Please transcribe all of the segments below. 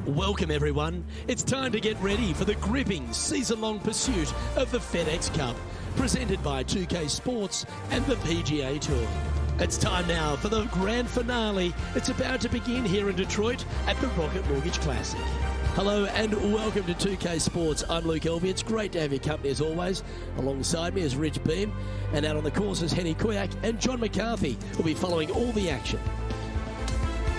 Welcome everyone. It's time to get ready for the gripping season-long pursuit of the FedEx Cup, presented by 2K Sports and the PGA Tour. It's time now for the grand finale. It's about to begin here in Detroit at the Rocket Mortgage Classic. Hello and welcome to 2K Sports. I'm Luke Elvey. It's great to have your company as always. Alongside me is Rich Beam, and out on the course is Henny Kuyak and John McCarthy, who'll be following all the action.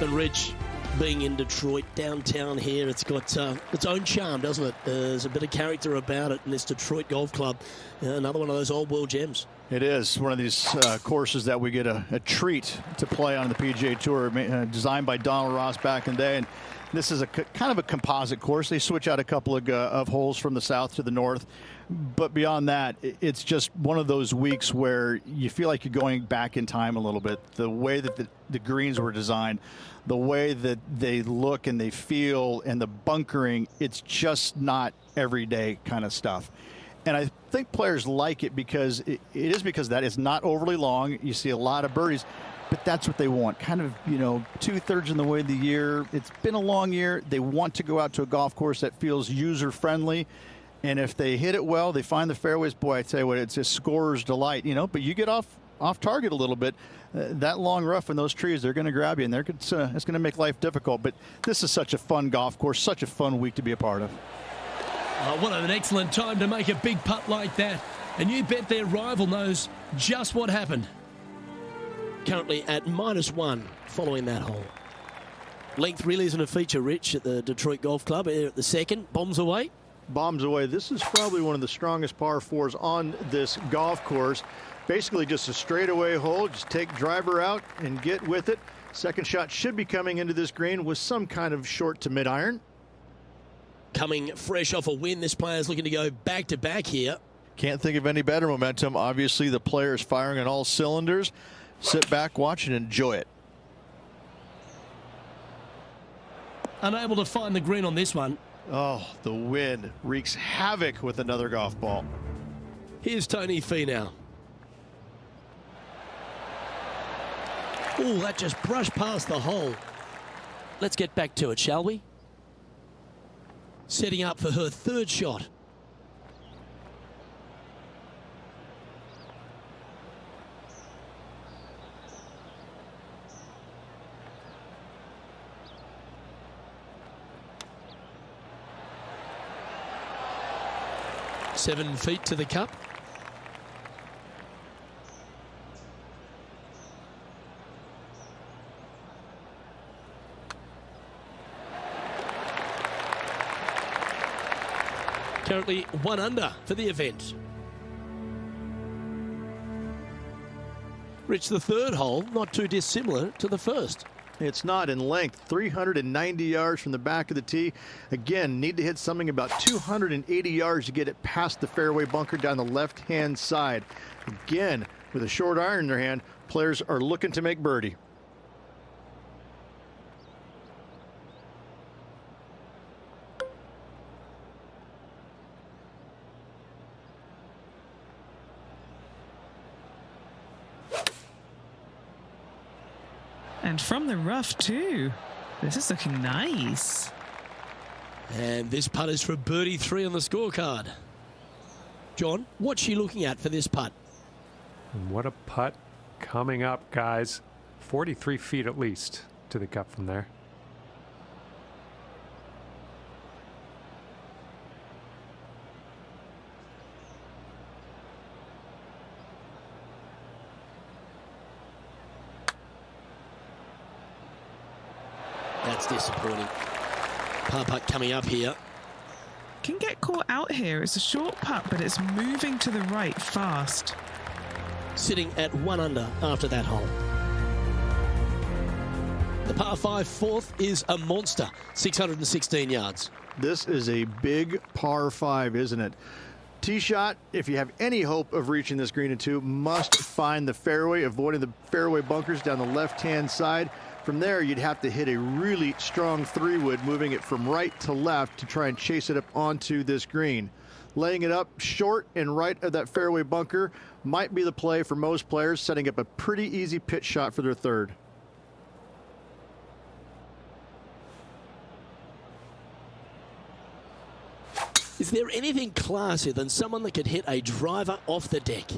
And Rich, being in Detroit, downtown here, it's got its own charm, doesn't it? There's a bit of character about it in this Detroit Golf Club. Another one of those old world gems. It is one of these courses that we get a treat to play on the PGA Tour, designed by Donald Ross back in the day. And this is a kind of a composite course. They switch out a couple of holes from the south to the north. But beyond that, it's just one of those weeks where you feel like you're going back in time a little bit. The way that the greens were designed, the way that they look and they feel, and the bunkering, it's just not everyday kind of stuff. And I think players like it because it is because that it's not overly long. You see a lot of birdies, but that's what they want. Kind of, 2/3 in the way of the year. It's been a long year. They want to go out to a golf course that feels user-friendly. And if they hit it well, they find the fairways. Boy, I tell you what, it's a scorer's delight, But you get off target a little bit. That long rough in those trees, they're going to grab you, and it's going to make life difficult. But this is such a fun golf course, such a fun week to be a part of. What an excellent time to make a big putt like that. And you bet their rival knows just what happened. Currently at -1 following that hole. Length really isn't a feature, Rich, at the Detroit Golf Club. Here at the second, bombs away. Bombs away. This is probably one of the strongest par fours on this golf course. Basically just a straightaway hole. Just take driver out and get with it. Second shot should be coming into this green with some kind of short to mid iron. Coming fresh off a win, this player's looking to go back-to-back here. Can't think of any better momentum. Obviously, the player is firing on all cylinders. Sit back, watch, and enjoy it. Unable to find the green on this one. Oh, the wind wreaks havoc with another golf ball. Here's Tony Finau. Oh, that just brushed past the hole. Let's get back to it, shall we? Setting up for her third shot. Seven feet to the cup. Currently 1 under for the event. Rich, the third hole, not too dissimilar to the first. It's not in length, 390 yards from the back of the tee. Again, need to hit something about 280 yards to get it past the fairway bunker down the left-hand side. Again, with a short iron in their hand, players are looking to make birdie. And from the rough too. This is looking nice. And this putt is for birdie 3 on the scorecard. John, what's she looking at for this putt? And what a putt coming up, guys. 43 feet at least to the cup from there. That's disappointing. Par putt coming up here. Can get caught out here. It's a short putt, but it's moving to the right fast. Sitting at 1 under after that hole. The par 5 fourth is a monster, 616 yards. This is a big par 5, isn't it? Tee shot, if you have any hope of reaching this green in 2, must find the fairway, avoiding the fairway bunkers down the left-hand side. From there, you'd have to hit a really strong 3-wood, moving it from right to left to try and chase it up onto this green. Laying it up short and right of that fairway bunker might be the play for most players, setting up a pretty easy pitch shot for their third. Is there anything classier than someone that could hit a driver off the deck?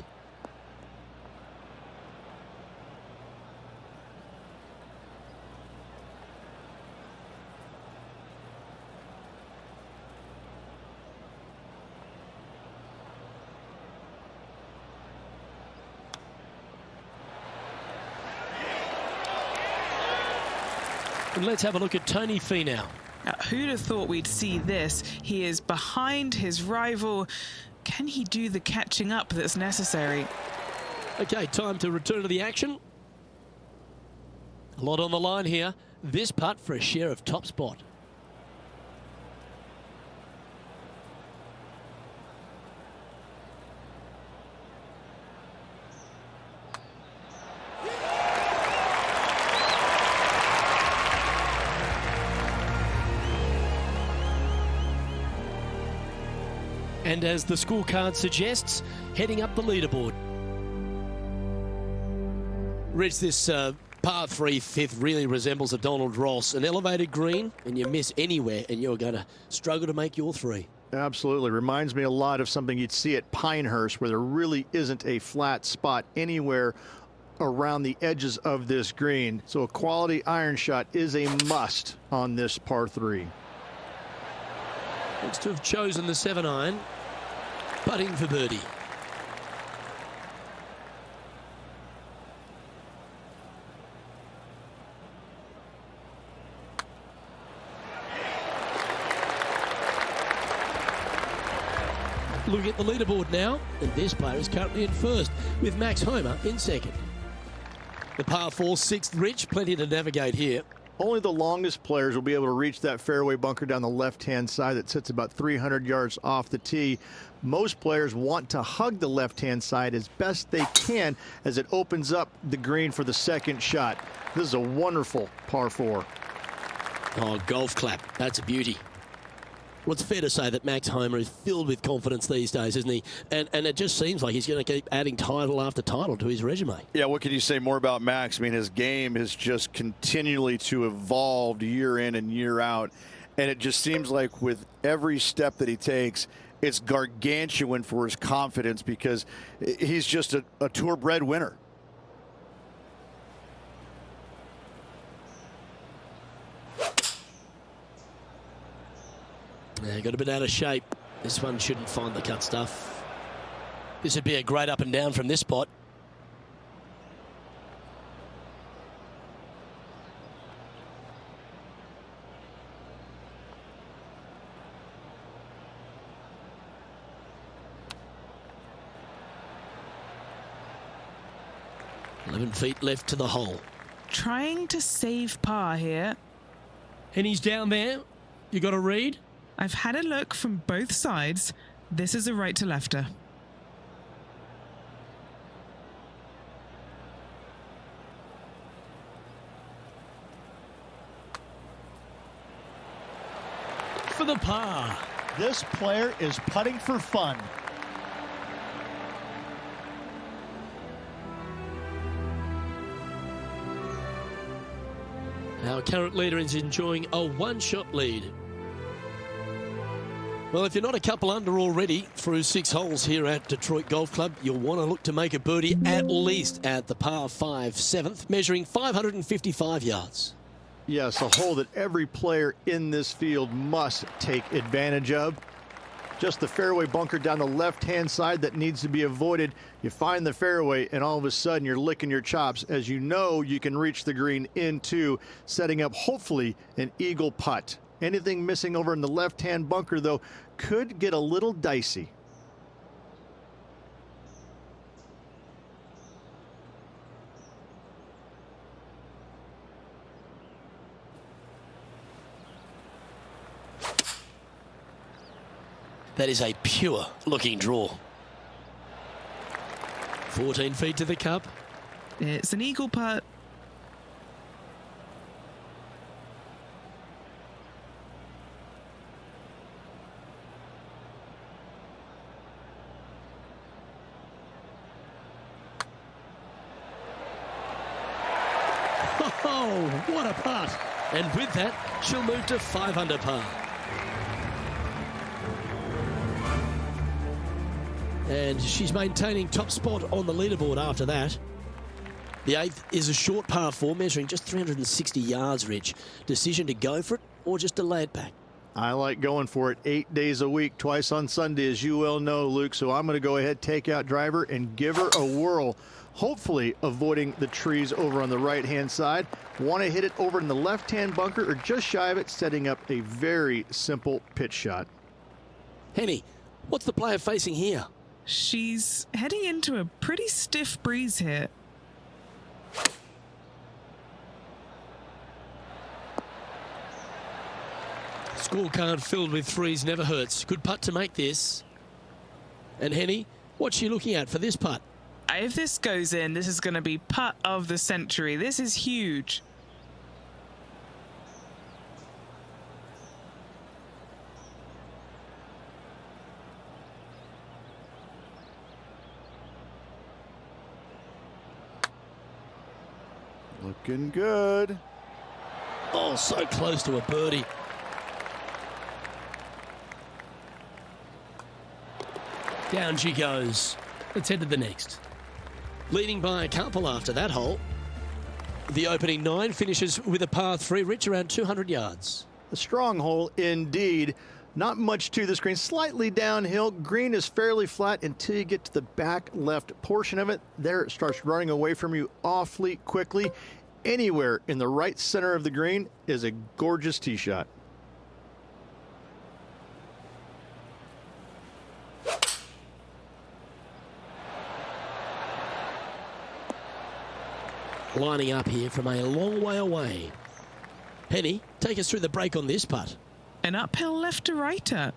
And let's have a look at Tony Finau. Now, who'd have thought we'd see this? He is behind his rival. Can he do the catching up that's necessary? Okay, time to return to the action. A lot on the line here. This putt for a share of top spot. And as the scorecard suggests, heading up the leaderboard. Rich, this par 3 fifth really resembles a Donald Ross. An elevated green, and you miss anywhere, and you're going to struggle to make your three. Absolutely. Reminds me a lot of something you'd see at Pinehurst, where there really isn't a flat spot anywhere around the edges of this green. So a quality iron shot is a must on this par 3. Looks to have chosen the 7-iron. Putting for birdie. Looking at the leaderboard now, and this player is currently in first, with Max Homa in second. The par 4 sixth, Rich, plenty to navigate here. Only the longest players will be able to reach that fairway bunker down the left-hand side that sits about 300 yards off the tee. Most players want to hug the left-hand side as best they can as it opens up the green for the second shot. This is a wonderful par 4. Oh, golf clap. That's a beauty. Well, it's fair to say that Max Homa is filled with confidence these days, isn't he? And it just seems like he's going to keep adding title after title to his resume. Yeah, what can you say more about Max? I mean, his game has just continually to evolve year in and year out. And it just seems like with every step that he takes, it's gargantuan for his confidence because he's just a tour-bred winner. Yeah, got a bit out of shape. This one shouldn't find the cut stuff. This would be a great up and down from this spot. "11 feet left to the hole." Trying to save par here. And he's down there. You got a read? I've had a look from both sides. This is a right to lefter. For the par. This player is putting for fun. Our current leader is enjoying a one-shot lead. Well, if you're not a couple under already through 6 holes here at Detroit Golf Club, you'll want to look to make a birdie at least at the par 5 7th, measuring 555 yards. Yes, a hole that every player in this field must take advantage of. Just the fairway bunker down the left-hand side that needs to be avoided. You find the fairway, and all of a sudden you're licking your chops as you know you can reach the green into, setting up hopefully an eagle putt. Anything missing over in the left-hand bunker, though, could get a little dicey. That is a pure-looking draw. 14 feet to the cup. It's an eagle putt. Oh, what a putt. And with that, she'll move to 5 under par. And she's maintaining top spot on the leaderboard after that. The 8th is a short par 4, measuring just 360 yards, Rich. Decision to go for it or just delay it back? I like going for it 8 days a week, twice on Sunday, as you well know, Luke. So I'm going to go ahead, take out driver, and give her a whirl. Hopefully avoiding the trees over on the right-hand side. Want to hit it over in the left-hand bunker or just shy of it, setting up a very simple pitch shot. Henny, what's the player facing here? She's heading into a pretty stiff breeze here. Scorecard filled with threes never hurts. Good putt to make this. And Henny, what's she looking at for this putt? If this goes in, this is going to be putt of the century. This is huge. Looking good. Oh, so close to a birdie. Down she goes. Let's head to the next. Leading by a couple after that hole. The opening 9 finishes with a par 3, Rich, around 200 yards. A strong hole indeed. Not much to this green. Slightly downhill. Green is fairly flat until you get to the back left portion of it. There it starts running away from you awfully quickly. Anywhere in the right center of the green is a gorgeous tee shot. Lining up here from a long way away. Henny, take us through the break on this putt. An uphill left to righter.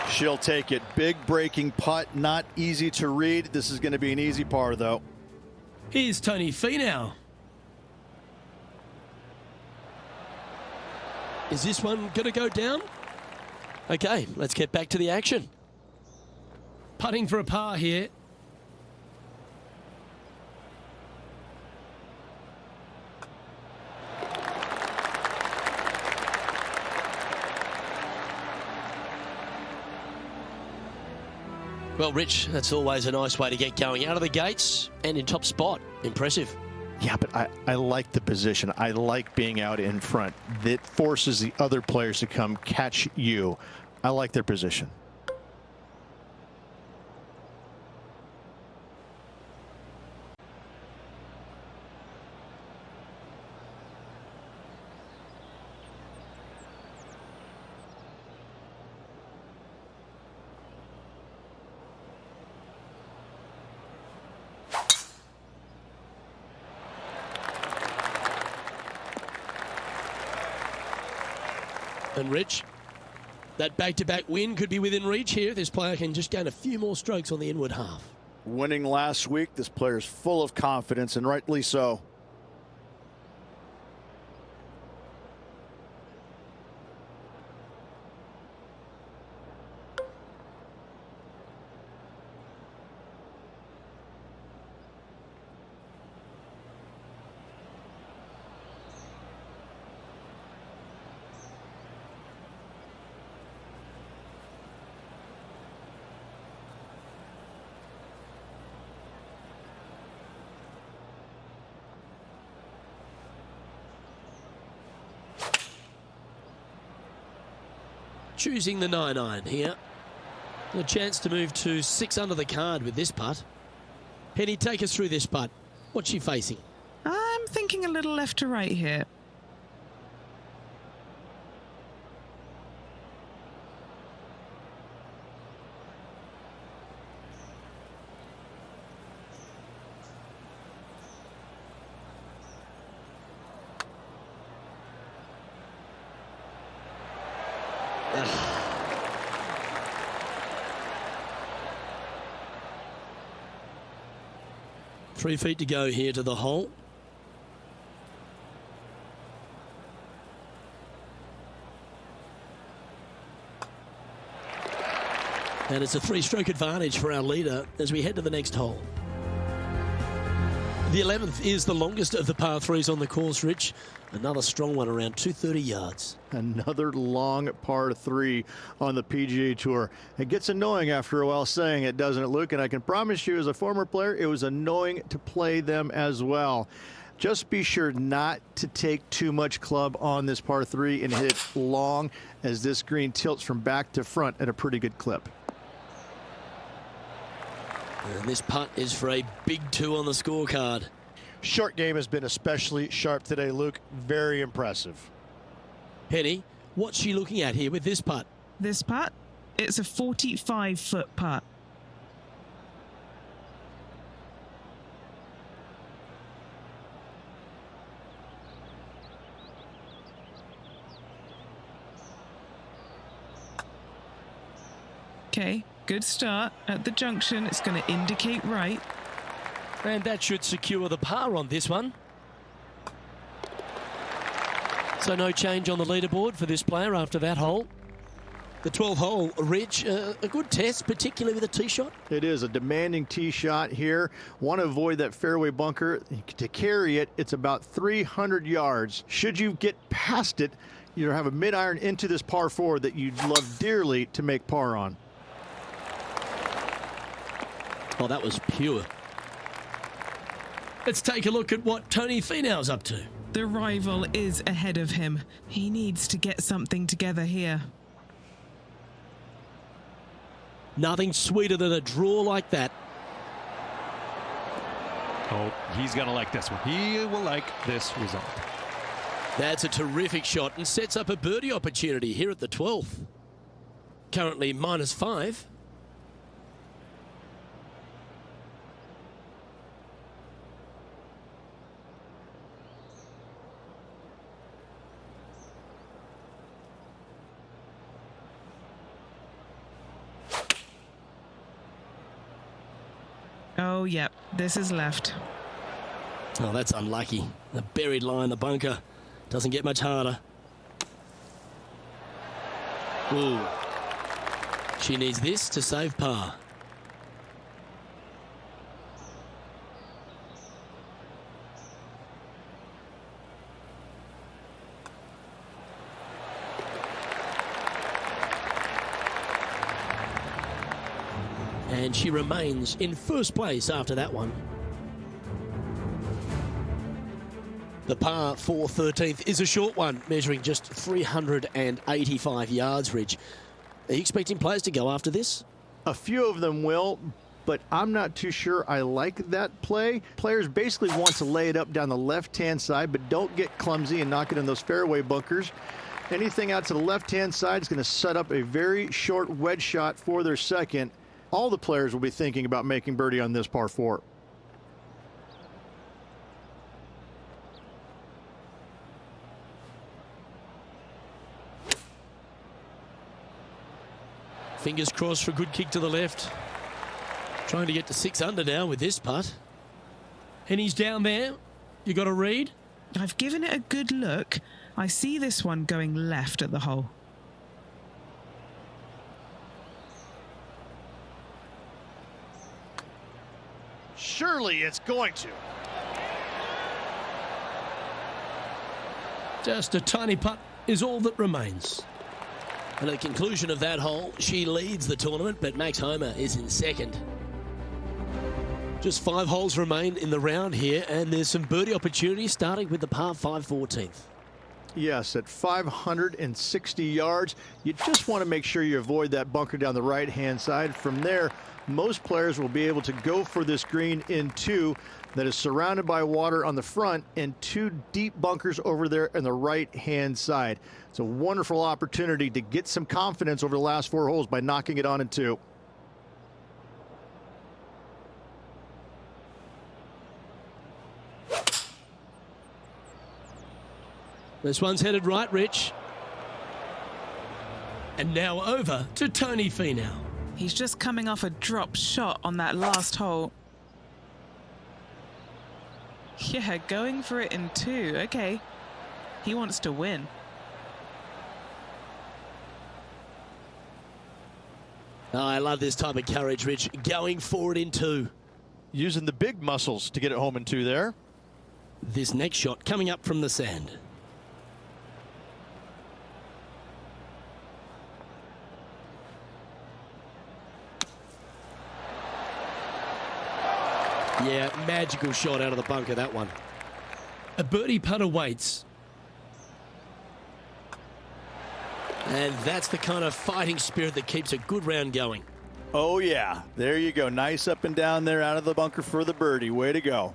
She'll take it. Big breaking putt, not easy to read. This is going to be an easy par, though. Here's Tony Finau. Is this one going to go down? Okay, let's get back to the action. Putting for a par here. Well, Rich, that's always a nice way to get going out of the gates and in top spot. Impressive. Yeah, but I like the position. I like being out in front. That forces the other players to come catch you. I like their position. And Rich, that back-to-back win could be within reach here. This player can just gain a few more strokes on the inward half. Winning last week, this player's full of confidence, and rightly so. Choosing the 9-iron here. A chance to move to 6 under the card with this putt. Henny, take us through this putt. What's she facing? I'm thinking a little left to right here. 3 feet to go here to the hole. And it's a 3-stroke advantage for our leader as we head to the next hole. The 11th is the longest of the par 3s on the course, Rich. Another strong one, around 230 yards. Another long par 3 on the PGA Tour. It gets annoying after a while saying it, doesn't it, Luke? And I can promise you, as a former player, it was annoying to play them as well. Just be sure not to take too much club on this par 3 and hit it long, as this green tilts from back to front at a pretty good clip. And this putt is for a big 2 on the scorecard. Short game has been especially sharp today, Luke. Very impressive. Penny, what's she looking at here with this putt? This putt, it's a 45-foot putt. Okay, good start at the junction. It's going to indicate right. And that should secure the par on this one. So no change on the leaderboard for this player after that hole. The 12th hole, Rich, a good test, particularly with a tee shot. It is a demanding tee shot here. Want to avoid that fairway bunker. To carry it, it's about 300 yards. Should you get past it, you have a mid-iron into this par 4 that you'd love dearly to make par on. Oh, that was pure. Let's take a look at what Tony Finau's up to. The rival is ahead of him. He needs to get something together here. Nothing sweeter than a draw like that. Oh, he's going to like this one. He will like this result. That's a terrific shot and sets up a birdie opportunity here at the 12th. Currently -5. Oh, yep, this is left. Oh, that's unlucky. The buried line, the bunker. Doesn't get much harder. Ooh. She needs this to save par. And she remains in first place after that one. The par 4 13th is a short one, measuring just 385 yards, Ridge. Are you expecting players to go after this? A few of them will, but I'm not too sure I like that play. Players basically want to lay it up down the left-hand side, but don't get clumsy and knock it in those fairway bunkers. Anything out to the left-hand side is going to set up a very short wedge shot for their second. All the players will be thinking about making birdie on this par 4. Fingers crossed for a good kick to the left. Trying to get to 6 under now with this putt. And he's down there. You got a read? I've given it a good look. I see this one going left at the hole. Surely it's going to. Just a tiny putt is all that remains. And at the conclusion of that hole, she leads the tournament, but Max Homa is in second. Just 5 holes remain in the round here, and there's some birdie opportunities, starting with the par 5 14th. Yes, at 560 yards, you just want to make sure you avoid that bunker down the right-hand side. From there, most players will be able to go for this green in 2 that is surrounded by water on the front and 2 deep bunkers over there on the right-hand side. It's a wonderful opportunity to get some confidence over the last 4 holes by knocking it on in 2. This one's headed right, Rich. And now over to Tony Finau. He's just coming off a drop shot on that last hole. Yeah, going for it in 2. Okay. He wants to win. Oh, I love this type of courage, Rich. Going forward in 2. Using the big muscles to get it home in 2 there. This next shot coming up from the sand. Yeah, magical shot out of the bunker, that one. A birdie putt awaits. And that's the kind of fighting spirit that keeps a good round going. Oh, yeah. There you go. Nice up and down there out of the bunker for the birdie. Way to go.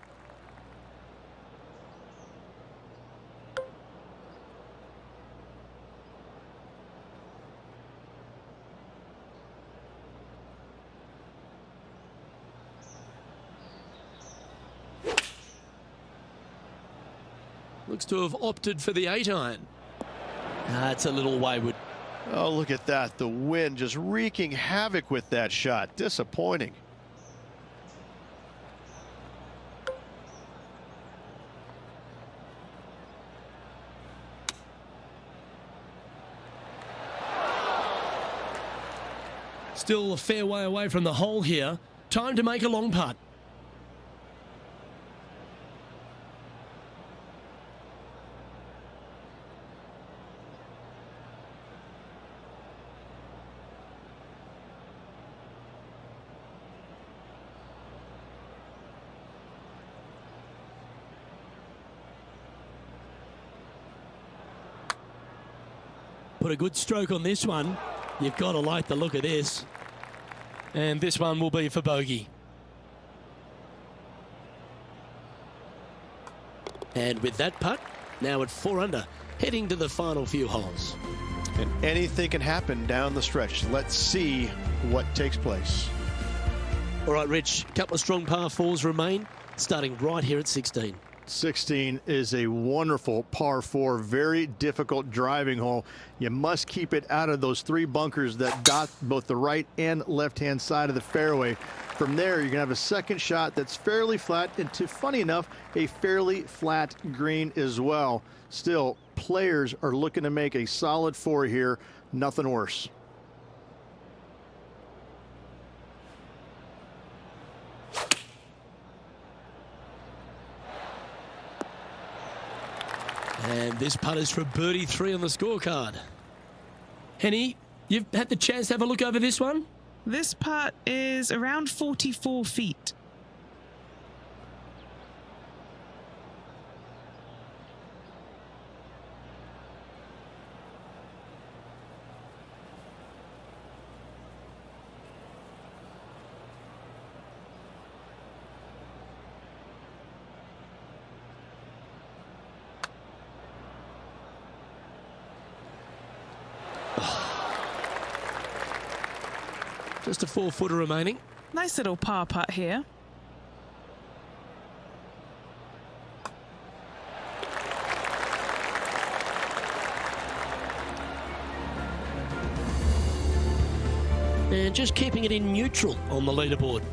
Looks to have opted for the 8-iron. That's a little wayward. Oh, look at that. The wind just wreaking havoc with that shot. Disappointing. Still a fair way away from the hole here. Time to make a long putt. Put a good stroke on this one. You've got to like the look of this. And this one will be for bogey. And with that putt, now at 4 under, heading to the final few holes. And anything can happen down the stretch. Let's see what takes place. All right, Rich, a couple of strong par 4s remain, starting right here at 16. 16 is a wonderful par 4, very difficult driving hole. You must keep it out of those 3 bunkers that dot both the right and left-hand side of the fairway. From there, you're going to have a second shot that's fairly flat, and funny enough, a fairly flat green as well. Still, players are looking to make a solid 4 here, nothing worse. And this putt is for birdie 3 on the scorecard. Henny, you've had the chance to have a look over this one? This putt is around 44 feet. Just a 4-footer remaining. Nice little par putt here. And just keeping it in neutral on the leaderboard.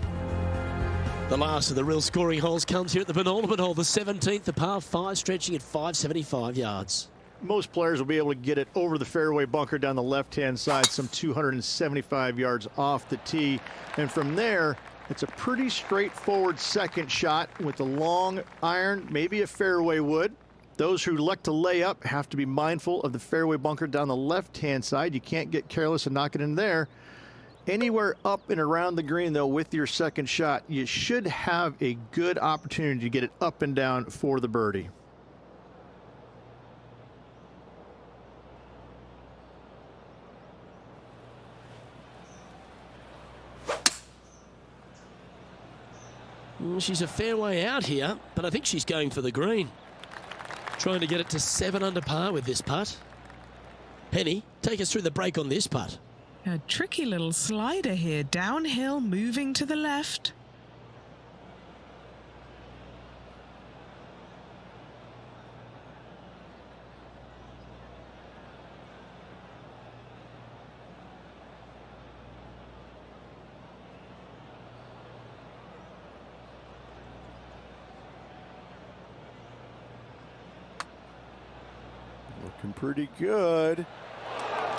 The last of the real scoring holes comes here at the penultimate hole, the 17th, the par 5, stretching at 575 yards. Most players will be able to get it over the fairway bunker down the left-hand side, some 275 yards off the tee. And from there, it's a pretty straightforward second shot with a long iron, maybe a fairway wood. Those who like to lay up have to be mindful of the fairway bunker down the left-hand side. You can't get careless and knock it in there. Anywhere up and around the green, though, with your second shot, you should have a good opportunity to get it up and down for the birdie. She's a fair way out here, but I think she's going for the green. Trying to get it to 7 under par with this putt. Penny, take us through the break on this putt. A tricky little slider here, downhill, moving to the left. Looking pretty good.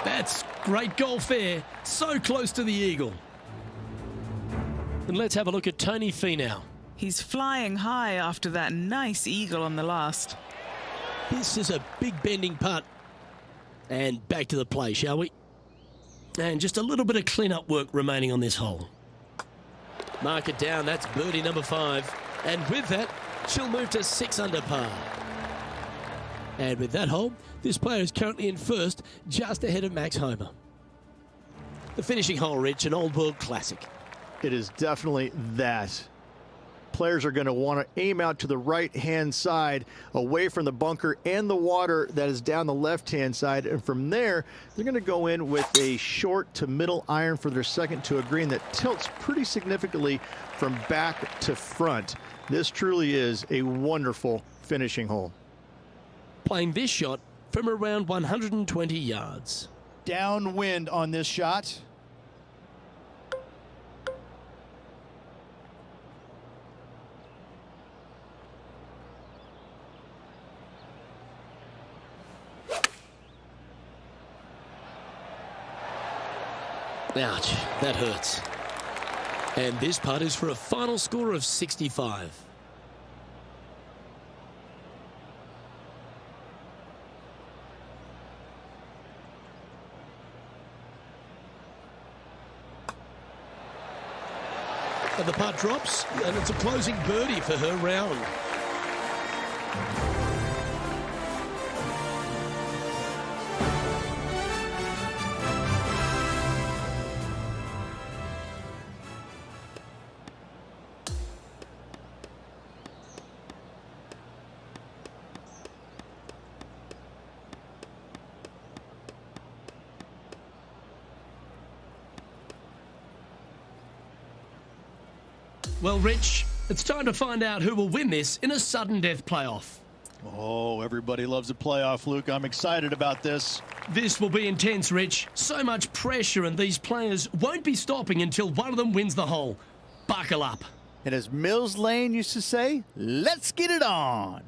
That's great golf there. So close to the eagle. And let's have a look at Tony Finau. He's flying high after that nice eagle on the last. This is a big bending putt. And back to the play, shall we? And just a little bit of clean-up work remaining on this hole. Mark it down. That's birdie number 5. And with that, she'll move to 6 under par. And with that hole, this player is currently in first, just ahead of Max Homa. The finishing hole, Rich, an old world classic. It is definitely that. Players are going to want to aim out to the right-hand side, away from the bunker and the water that is down the left-hand side. And from there, they're going to go in with a short to middle iron for their second to a green that tilts pretty significantly from back to front. This truly is a wonderful finishing hole. Playing this shot from around 120 yards. Downwind on this shot. Ouch, that hurts. And this putt is for a final score of 65. And the putt drops, and it's a closing birdie for her round. Well, Rich, it's time to find out who will win this in a sudden death playoff. Oh, everybody loves a playoff, Luke. I'm excited about this. This will be intense, Rich. So much pressure, and these players won't be stopping until one of them wins the hole. Buckle up. And as Mills Lane used to say, let's get it on.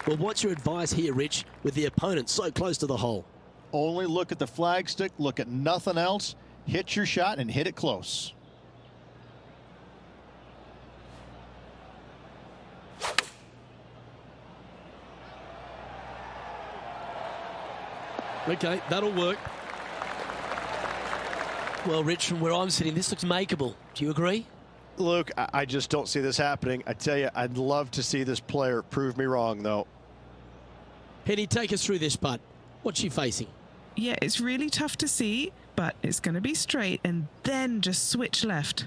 Well, what's your advice here, Rich, with the opponent so close to the hole? Only look at the flagstick, look at nothing else, hit your shot and hit it close. Okay, that'll work. Well, Rich, from where I'm sitting, this looks makeable. Do you agree? Luke, I just don't see this happening. I tell you, I'd love to see this player prove me wrong, though. Henny, take us through this putt. What's she facing? Yeah, it's really tough to see, but it's going to be straight and then just switch left.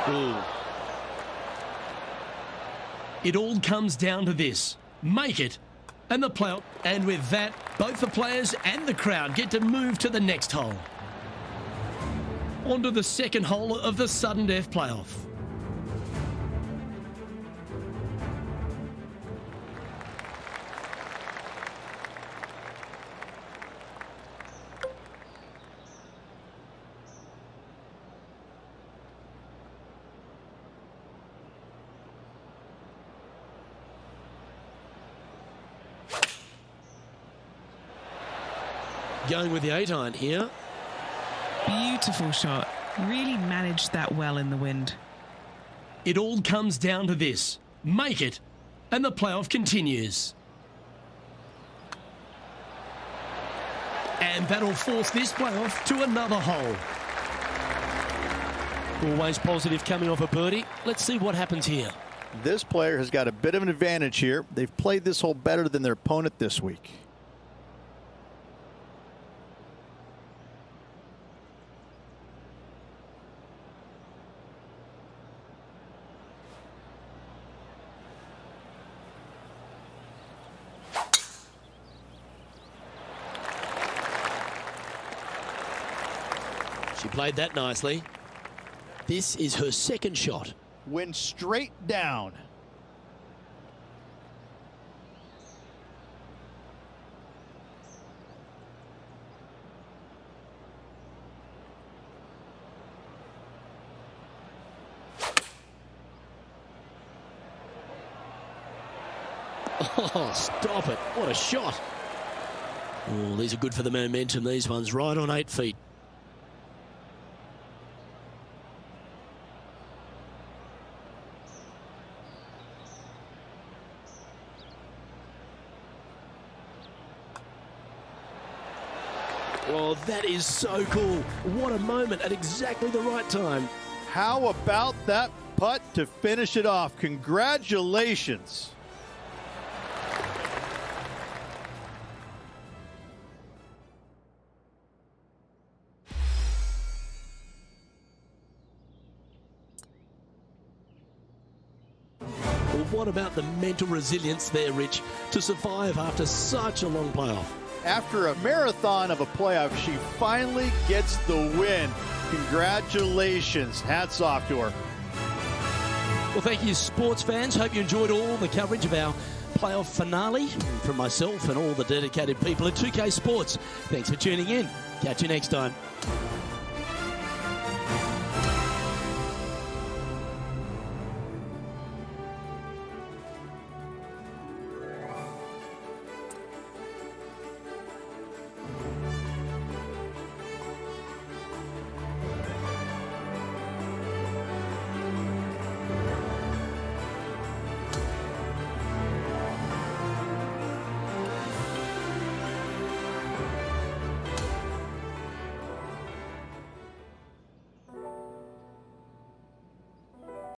Ooh. It all comes down to this. Make it. And the playoff. And with that, both the players and the crowd get to move to the next hole. On to the second hole of the sudden death playoff. Going with the 8-iron here. Beautiful shot. Really managed that well in the wind. It all comes down to this. Make it. And the playoff continues. And that'll force this playoff to another hole. Always positive coming off a birdie. Let's see what happens here. This player has got a bit of an advantage here. They've played this hole better than their opponent this week. She played that nicely. This is her second shot. Went straight down. Oh, stop it. What a shot. Oh, these are good for the momentum. These ones right on 8 feet. Oh, that is so cool. What a moment at exactly the right time. How about that putt to finish it off? Congratulations. Well, what about the mental resilience there, Rich, to survive after such a long playoff? After a marathon of a playoff, she finally gets the win. Congratulations. Hats off to her. Well, thank you, sports fans. Hope you enjoyed all the coverage of our playoff finale from myself and all the dedicated people at 2K Sports. Thanks for tuning in. Catch you next time.